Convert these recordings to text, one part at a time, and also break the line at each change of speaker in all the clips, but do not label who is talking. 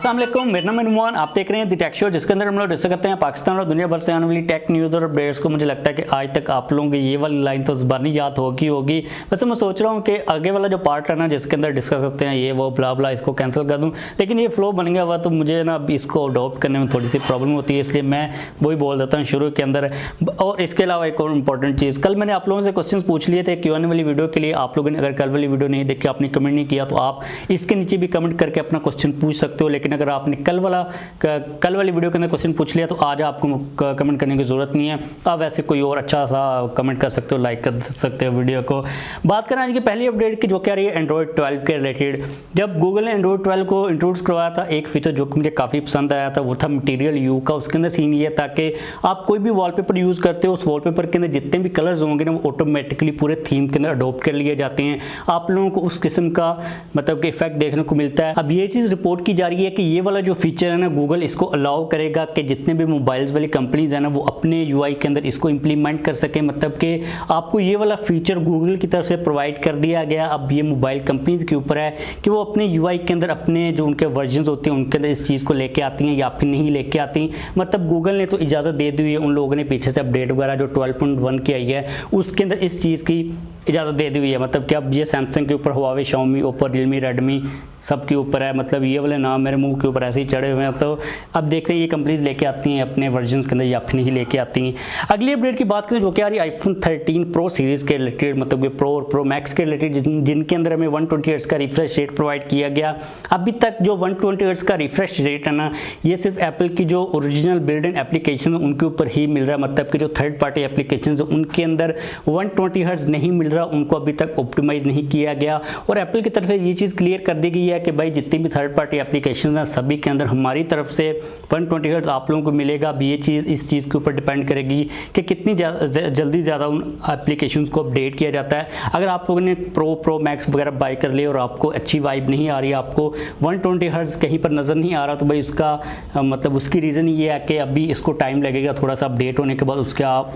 अस्सलाम वालेकुम, मेरा नाम है नुमान। आप देख रहे हैं द टेकशोज, जिसके अंदर हम लोग डिस्कस करते हैं पाकिस्तान और दुनिया भर से आने वाली टेक न्यूज़ और अपडेट्स को। मुझे लगता है कि आज तक आप लोगों की ये वाली लाइन तो ज़बानी याद होगी। वैसे मैं सोच रहा हूँ कि आगे वाला जो पार्ट है ना, जिसके अंदर डिस्कस करते हैं ये वो ब्ला ब्ला, इसको कैंसिल कर दूँ, लेकिन ये फ्लो बन गया हुआ तो मुझे ना अब इसको अडॉप्ट करने में थोड़ी सी प्रॉब्लम होती है, इसलिए मैं वही बोल देता हूँ शुरू के अंदर। और इसके अलावा एक और इंपॉर्टेंट चीज़, कल मैंने आप लोगों से क्वेश्चन पूछ लिए थे Q&A वाली वीडियो के लिए। आप लोगों ने अगर कल वाली वीडियो नहीं देखी, आपने कमेंट नहीं किया, तो आप इसके नीचे भी कमेंट करके अपना क्वेश्चन पूछ सकते हो। लेकिन अगर आपने कल वाली वीडियो के अंदर क्वेश्चन पूछ लिया तो आज आपको कमेंट करने की ज़रूरत नहीं है। आप वैसे कोई और अच्छा सा कमेंट कर सकते हो, लाइक कर सकते हो वीडियो को। बात करें आज की पहली अपडेट की, जो क्या रही है एंड्रॉयड 12 के रिलेटेड। जब गूगल ने एंड्रॉयड 12 को इंट्रोड्यूस करवाया था, एक फीचर जो मुझे काफ़ी पसंद आया था वो था मटेरियल यू का। उसके अंदर सीन ये था कि आप कोई भी वॉलपेपर यूज़ करते हो, उस वॉलपेपर के अंदर जितने भी कलर्स होंगे ना, वो ऑटोमेटिकली पूरे थीम के अंदर अडॉप्ट कर लिए जाते हैं। आप लोगों को उस किस्म का मतलब कि इफेक्ट देखने को मिलता है। अब ये चीज़ रिपोर्ट की जा रही है कि ये वाला जो फीचर है ना, गूगल इसको अलाउ करेगा कि जितने भी मोबाइल्स वाली कंपनीज है ना, वो अपने यूआई के अंदर इसको इंप्लीमेंट कर सके। मतलब कि आपको ये वाला फीचर गूगल की तरफ से प्रोवाइड कर दिया गया। अब ये मोबाइल कंपनीज के ऊपर है कि वो अपने यूआई के अंदर अपने जो उनके वर्जन होते हैं उनके अंदर इस चीज़ को लेके आती हैं या फिर नहीं लेके आती। मतलब गूगल ने तो इजाज़त दे दी है, उन लोगों ने पीछे से अपडेट वगैरह जो 12.1 की आई है उसके अंदर इस चीज़ की इजाज़त दे दी हुई है। मतलब कि अब ये सैमसंग के ऊपर, Huawei, Xiaomi, Oppo, Realme, Redmi सब के ऊपर है। मतलब ये वाले नाम मेरे मुंह के ऊपर ऐसे ही चढ़े हुए हैं। तो अब देखते हैं ये कंपनीज लेके आती हैं अपने वर्जन के अंदर या फिर नहीं लेके आती हैं। अगली अपडेट की बात करें जो कि आ रही है आईफोन 13 प्रो सीरीज़ के रिलेटेड, मतलब कि प्रो और प्रो मैक्स के रिलेटेड, जिनके अंदर हमें 120 हर्ट्ज़ का रिफ्रेश रेट प्रोवाइड किया गया। अभी तक जो 120 हर्ट्ज़ का रिफ्रेश रेट है ना, ये सिर्फ एप्पल की जो ओरिजिनल बिल्ड इन एप्लीकेशन है उनके ऊपर ही मिल रहा है। मतलब कि जो थर्ड पार्टी एप्लीकेशन है उनके अंदर 120 हर्ट्ज़ नहीं मिल रहा, उनको अभी तक ऑप्टिमाइज नहीं किया गया। और एप्पल की तरफ से ये चीज़ क्लियर कर दी गई है कि भाई जितनी भी थर्ड पार्टी एप्लीकेशन हैं सभी के अंदर हमारी तरफ से 120 हर्ट्ज़ आप लोगों को मिलेगा। अब ये चीज़ इस चीज़ के ऊपर डिपेंड करेगी कि कितनी जल्दी ज़्यादा उन एप्लीकेशंस को अपडेट किया जाता है। अगर आप लोगों ने प्रो मैक्स वगैरह बाय कर लिए और आपको अच्छी वाइब नहीं आ रही, आपको 120 हर्ट्ज़ कहीं पर नज़र नहीं आ रहा, तो भाई उसका मतलब उसकी रीज़न ये है कि अभी इसको टाइम लगेगा थोड़ा सा अपडेट होने के बाद।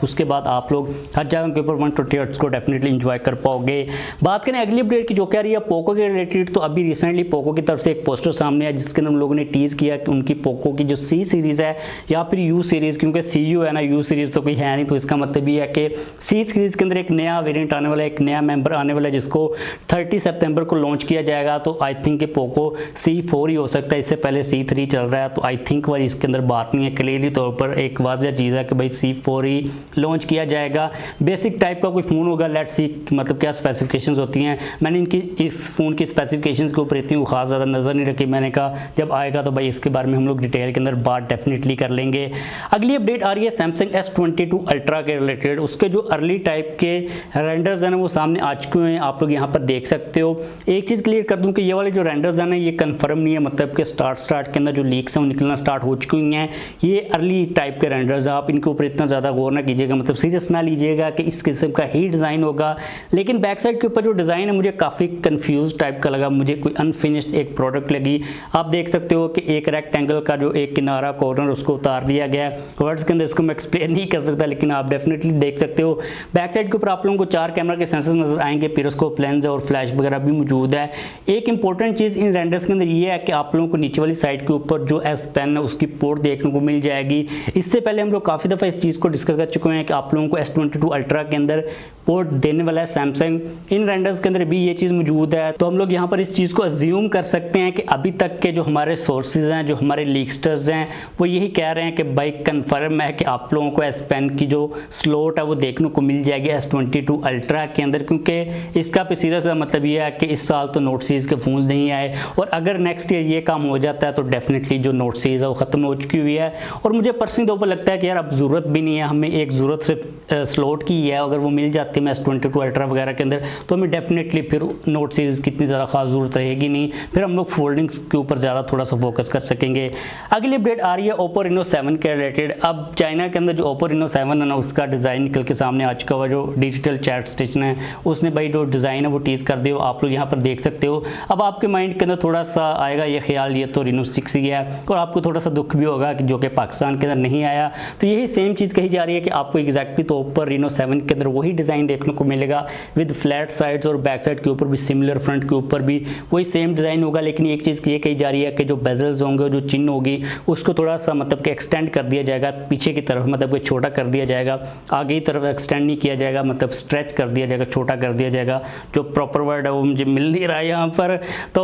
उसके बाद आप लोग हर जगह के ऊपर 120 हर्ट्ज़ को डेफिनेटली इंजॉय कर पाओगे। बात करें अगली अपडेट की जो क्या रही है पोको के रिलेटेड, तो अभी रिसेंटली पोको की तरफ से एक पोस्टर सामने आया जिसके अंदर हम लोगों ने टीज किया कि उनकी पोको की जो सी सीरीज़ है या फिर यू सीरीज़, क्योंकि सी यू है ना, यू सीरीज़ तो कोई है नहीं, तो इसका मतलब ये है कि सी सीरीज़ के अंदर एक नया वेरिएंट आने वाला है, एक नया मेंबर आने वाला है जिसको 30 सितंबर को लॉन्च किया जाएगा। तो आई थिंक कि पोको C4 ही हो सकता है, इससे पहले C3 चल रहा है। तो आई थिंक वाली इसके अंदर बात नहीं है, क्लियरली तौर पर एक वाज़ह चीज़ है कि भाई C4 ही लॉन्च किया जाएगा। बेसिक टाइप का कोई फ़ोन होगा, लेट्स सी मतलब क्या स्पेसिफिकेशंस होती हैं। मैंने इनकी इस फ़ोन की स्पेसिफिकेशंस के ऊपर इतनी खास ज़्यादा नज़र नहीं रखी, मैंने कहा जब आएगा तो भाई इसके बारे में हम लोग डिटेल के अंदर बात डेफिनेटली कर लेंगे। अगली अपडेट आ रही है सैमसंग S22 अल्ट्रा के रिलेटेड। उसके जो अर्ली टाइप के रेंडर्स हैं ना वो सामने आ चुके हैं, आप लोग यहाँ पर देख सकते हो। एक चीज़ क्लियर कर दूँ कि ये वाले जो रेंडर्स हैं ना ये कंफर्म नहीं है, मतलब कि स्टार्ट के अंदर जो लीक्स हैं वो निकलना स्टार्ट हो चुकी हैं। ये अर्ली टाइप के रेंडर्स हैं, आप इनके ऊपर इतना ज़्यादा गौर ना कीजिएगा, मतलब सीरियस ना लीजिएगा कि इस किस्म का ही डिज़ाइन होगा। लेकिन बैक साइड के ऊपर जो डिज़ाइन है मुझे काफ़ी कन्फ्यूज टाइप का लगा, मुझे कोई अनफिनिश्ड एक प्रोडक्ट लगी। आप देख सकते हो कि एक रेक्टेंगल का जो एक किनारा कॉर्नर उसको उतार दिया गया है। वर्ड्स के अंदर इसको मैं एक्सप्लेन नहीं कर सकता, लेकिन आप डेफिनेटली देख सकते हो। बैक साइड के ऊपर आप लोगों को 4 कैमरा के सेंसर्स नजर आएंगे, पिरोस्कोप लेंस और फ्लैश वगैरह भी मौजूद है। एक इंपॉर्टेंट चीज़ इन रेंडर्स के अंदर ये है कि आप लोगों को नीचे वाली साइड के ऊपर जो S पेन है उसकी पोर्ट देखने को मिल जाएगी। इससे पहले हम लोग काफ़ी दफ़ा इस चीज़ को डिस्कस कर चुके हैं कि आप लोगों को S22 अल्ट्रा के अंदर पोर्ट देने वाला है सैमसंग। इन रेंडर्स के अंदर भी ये चीज़ मौजूद है, तो हम लोग यहाँ पर इस चीज़ को अज्यूम कर सकते हैं कि अभी तक के जो हमारे सोर्सेज हैं, जो हमारे लीक्स्टर्स हैं, वो यही कह रहे हैं कि भाई कन्फर्म है कि आप लोगों को S पेन की जो स्लॉट है वो देखने को मिल जाएगी S22 अल्ट्रा के अंदर। क्योंकि इसका भी सीधा सा मतलब ये है कि इस साल तो नोट सीरीज़ के फ़ोन नहीं आए, और अगर नेक्स्ट ईयर ये काम हो जाता है तो डेफिनेटली जो नोट सीरीज़ है वो ख़त्म हो चुकी हुई है। और मुझे पर्सनली तौर पर लगता है कि यार अब ज़रूरत भी नहीं है, हमें एक ज़रूरत सिर्फ स्लॉट की है। अगर वो मिल जाती है S22 अल्ट्रा वगैरह के अंदर तो हमें डेफिनेटली फिर नोट सीरीज़ की इतनी ज़्यादा खास ज़रूरत रहेगी नहीं, फिर हम लोग फोल्डिंग्स के ऊपर ज़्यादा थोड़ा सा फोकस कर सकेंगे। अगली अपडेट आ रही है OPPO Reno 7 के रिलेटेड। अब चाइना के अंदर जो OPPO Reno 7 है ना उसका डिज़ाइन निकल के सामने आ चुका हुआ, जो डिजिटल चैट स्टेशन है उसने भाई जो डिज़ाइन है वो टीज़ कर दिया, आप लोग यहाँ पर देख सकते हो। अब आपके माइंड के अंदर थोड़ा सा आएगा ये ख्याल ये तो Reno 6 ही है, और आपको थोड़ा सा दुख भी होगा कि जो कि पाकिस्तान के अंदर नहीं आया। तो यही सेम चीज़ कही जा रही है कि आपको एग्जैक्टली तो OPPO Reno 7 के अंदर वही डिज़ाइन देखने को मिलेगा विद फ्लैट साइड्स, और बैक साइड के ऊपर भी सिमिलर, फ्रंट के ऊपर भी वही सेम सेम डिज़ाइन होगा, लेकिन एक चीज़ ये कही जा रही है कि जो बेजल्स होंगे, जो चिन होगी, उसको थोड़ा सा मतलब कि एक्सटेंड कर दिया जाएगा पीछे की तरफ, मतलब कि छोटा कर दिया जाएगा, आगे की तरफ एक्सटेंड नहीं किया जाएगा, मतलब स्ट्रेच कर दिया जाएगा, छोटा कर दिया जाएगा। जो प्रॉपर वर्ड है वो मुझे मिल नहीं रहा है यहाँ पर। तो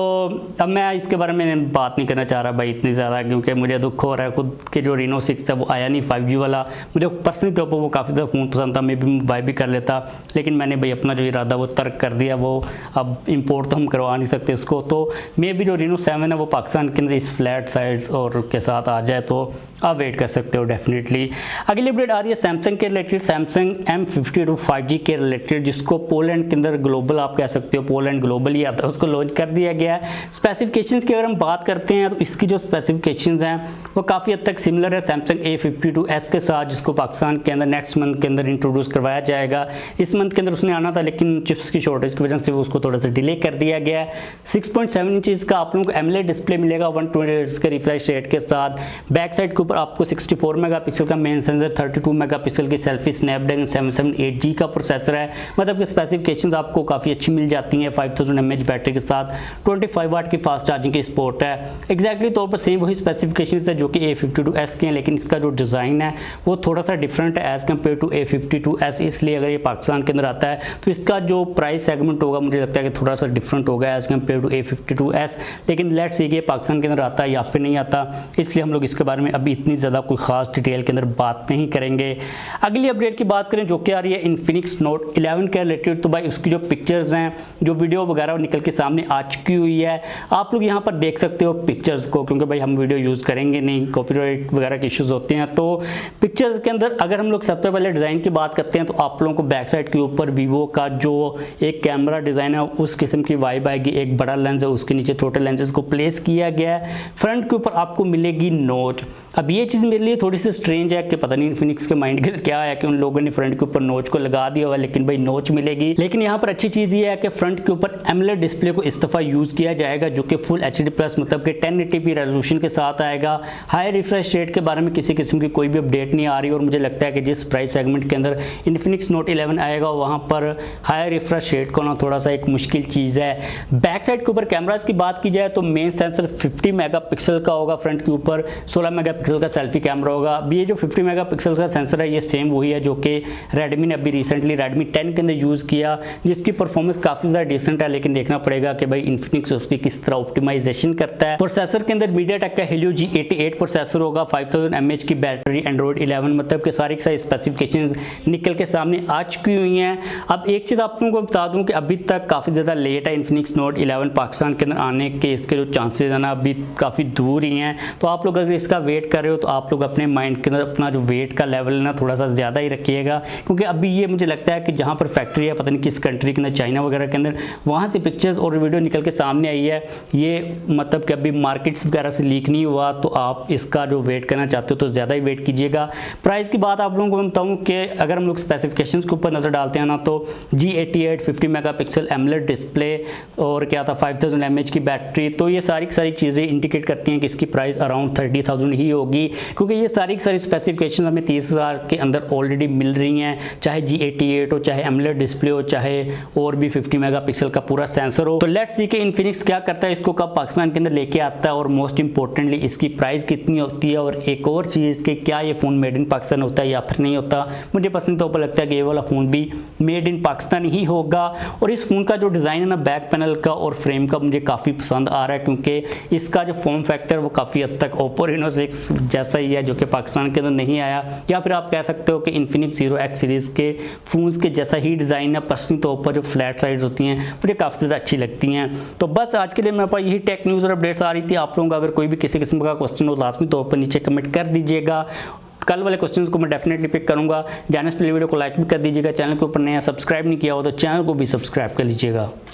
अब मैं इसके बारे में बात नहीं करना चाह रहा भाई इतनी ज़्यादा, क्योंकि मुझे दुख हो रहा है खुद के जो Reno 6 था वो आया नहीं 5G वाला। मुझे पर्सनली तौर पर वो काफ़ी ज़्यादा फ़ोन पसंद था, मैं भी बाय भी कर लेता, लेकिन मैंने भाई अपना जो इरादा वो तर्क कर दिया। वो अब इंपोर्ट तो हम करवा नहीं सकते उसको, तो मे भी जो Reno 7 है वो पाकिस्तान के अंदर इस फ्लैट साइड्स और के साथ आ जाए, तो आप वेट कर सकते हो डेफिनेटली। अगली अपडेट आ रही है सैमसंग के रिलेटेड, सैमसंग M52 5G के रिलेटेड, जिसको पोलैंड के अंदर ग्लोबल आप कह सकते हो, पोलैंड ग्लोबल ही आता है, उसको लॉन्च कर दिया गया है। स्पेसिफिकेशंस की अगर हम बात करते हैं तो इसकी जो स्पेसिफिकेशंस हैं वो काफ़ी हद तक सिमिलर है सैमसंग A52s के साथ, जिसको पाकिस्तान के अंदर नेक्स्ट मंथ के अंदर इंट्रोड्यूस करवाया जाएगा। इस मंथ के अंदर उसने आना था, लेकिन चिप्स की शॉर्टेज की वजह से उसको थोड़ा सा डिले कर दिया गया है। 6.7 इंचज़ का आप लोगों को एमोलेड डिस्प्ले मिलेगा 120 हर्ट्ज के रिफ्रेश रेट के साथ। बैक साइड के ऊपर आपको 64 मेगापिक्सल का मेन सेंसर, 32 मेगापिक्सल की सेल्फी, स्नैपड्रैगन 778G का प्रोसेसर है, मतलब कि स्पेसिफिकेशंस आपको काफ़ी अच्छी मिल जाती हैं। 5000 mAh बैटरी के साथ 25 वाट की फास्ट चार्जिंग की सपोर्ट है। एग्जैक्टली तौर पर सेम वही स्पेसिफिकेशंस है जो कि A52s के हैं, लेकिन इसका जो डिज़ाइन है वो थोड़ा सा डिफरेंट है एज़ कम्पेयर टू A52s। इसलिए अगर ये पाकिस्तान के अंदर आता है तो इसका जो प्राइस सेगमेंट होगा मुझे लगता है कि थोड़ा सा डिफरेंट होगा एज़ कम्पेयर टू A52s। लेकिन लेट्स सी कि पाकिस्तान के अंदर आता है या फिर नहीं आता, इसलिए हम लोग इसके बारे में अभी इतनी ज़्यादा कोई ख़ास डिटेल के अंदर बात नहीं करेंगे। अगली अपडेट की बात करें जो कि आ रही है Infinix Note 11 के रिलेटेड, तो भाई उसकी जो पिक्चर्स हैं, जो वीडियो वगैरह निकल के सामने आ चुकी हुई है, आप लोग यहाँ पर देख सकते हो पिक्चर्स को, क्योंकि भाई हम वीडियो यूज़ करेंगे नहीं, कॉपीराइट वगैरह के इश्यूज़ होते हैं। तो पिक्चर्स के अंदर अगर हम लोग सबसे पहले डिज़ाइन की बात करते हैं तो आप लोगों को बैक साइड के ऊपर वीवो का जो एक कैमरा डिज़ाइन है उस किस्म की वाइब आएगी। एक बड़ा लेंस है, उसके नीचे छोटे लेंसेज को प्लेस किया गया है। फ्रंट के ऊपर आपको मिलेगी नोच। अब ये चीज़ मेरे लिए थोड़ी सी स्ट्रेंज है कि पता नहीं इन्फिनिक्स के माइंड के अंदर क्या है कि उन लोगों ने फ्रंट के ऊपर नोच को लगा दिया हुआ है, लेकिन भाई नोच मिलेगी। लेकिन यहाँ पर अच्छी चीज़ ये है कि फ्रंट के ऊपर एमोलेड डिस्प्ले को इस दफ़ा यूज़ किया जाएगा, जो कि फुल HD+ मतलब कि 1080p रेजोल्यूशन के साथ आएगा। हाई रिफ्रेश रेट के बारे में किसी किस्म की कोई भी अपडेट नहीं आ रही, और मुझे लगता है कि जिस प्राइस सेगमेंट के अंदर Infinix Note 11 आएगा वहाँ पर हाई रिफ्रेश रेट को ना थोड़ा सा एक मुश्किल चीज़ है। बैक साइड के ऊपर कैमराज की बात की जाए तो मेन सेंसर 50 मेगापिक्सल का होगा, फ्रंट के ऊपर 16 मेगापिक्सल का सेल्फी कैमरा होगा। अब ये जो 50 मेगापिक्सल का सेंसर है ये सेम वही है जो कि रेडमी ने अभी रिसेंटली Redmi 10 के अंदर यूज़ किया, जिसकी परफॉर्मेंस काफ़ी ज़्यादा डिसेंट है, लेकिन देखना पड़ेगा कि भाई Infinix उसकी किस तरह ऑप्टिमाइजेशन करता है। प्रोसेसर के अंदर MediaTek का Helio G88 प्रोसेसर होगा, 5000 mAh की बैटरी, Android 11, मतलब कि सारी स्पेसिफिकेशंस निकल के सामने आ चुकी हुई हैं। अब एक चीज़ आप लोगों को बता दूं कि अभी तक काफ़ी ज़्यादा लेट है Infinix Note 11 पाकिस्तान के अंदर आने के, इसके जो चांसेस है ना अभी काफ़ी दूर ही हैं। तो आप लोग अगर इसका वेट कर रहे हो तो आप लोग अपने माइंड के अंदर अपना जो वेट का लेवल है ना थोड़ा सा ज़्यादा ही रखिएगा, क्योंकि अभी ये मुझे लगता है कि जहाँ पर फैक्ट्री है पता नहीं किस कंट्री के अंदर, चाइना वगैरह के अंदर, वहाँ से पिक्चर्स और वीडियो निकल के सामने आई है। ये मतलब कि अभी मार्केट्स वगैरह से लीक नहीं हुआ, तो आप इसका जो वेट करना चाहते हो तो ज़्यादा ही वेट कीजिएगा। प्राइस की बात आप लोगों को मैं बताऊँ कि अगर हम लोग स्पेसिफिकेशंस के ऊपर नज़र डालते हैं ना तो G88 50 मेगापिक्सल एमोलेड डिस्प्ले और क्या था 5000 mAh की बैटरी, तो ये सारी चीज़ें इंडिकेट करती हैं कि इसकी प्राइस अराउंड 30,000 ही होगी, क्योंकि ये सारी स्पेसिफिकेशन हमें 30,000 के अंदर ऑलरेडी मिल रही हैं, चाहे G88 हो, चाहे एमोलेड डिस्प्ले हो, चाहे और भी 50 मेगापिक्सल का पूरा सेंसर हो। तो लेट्स सी कि Infinix क्या करता है, इसको कब पाकिस्तान के अंदर लेके आता है, और मोस्ट इंपॉर्टेंटली इसकी प्राइस कितनी होती है, और एक और चीज़ कि क्या ये फ़ोन मेड इन पाकिस्तान होता है या फिर नहीं होता। मुझे पर्सनली तौर पर लगता है कि ये वाला फ़ोन भी मेड इन पाकिस्तान ही होगा। और इस फ़ोन का जो डिज़ाइन है ना बैक पैनल का और फ्रेम का मुझे काफ़ी पसंद आ रहा है, क्योंकि इसका जो फॉर्म फैक्टर वो काफ़ी हद तक OPPO Reno 6 जैसा ही है, जो कि पाकिस्तान के अंदर नहीं आया, या फिर आप कह सकते हो कि Infinix Zero X सीरीज़ के फ़ोन्स के जैसा ही डिज़ाइन है। पर्सनली तौर पर जो फ्लैट साइड्स होती हैं मुझे काफ़ी ज़्यादा अच्छी लगती हैं। तो बस आज के लिए मेरे पास यही टेक न्यूज़ और अपडेट्स आ रही थी। आप लोगों का अगर कोई भी किसी किस्म का क्वेश्चन हो लाजमी तौर पर नीचे कमेंट कर दीजिएगा। कल वाले क्वेश्चंस को मैं डेफिनेटली पिक करूंगा। जाने से पहले वीडियो को लाइक भी कर दीजिएगा। चैनल के ऊपर नया सब्सक्राइब नहीं किया हो तो चैनल को भी सब्सक्राइब कर लीजिएगा।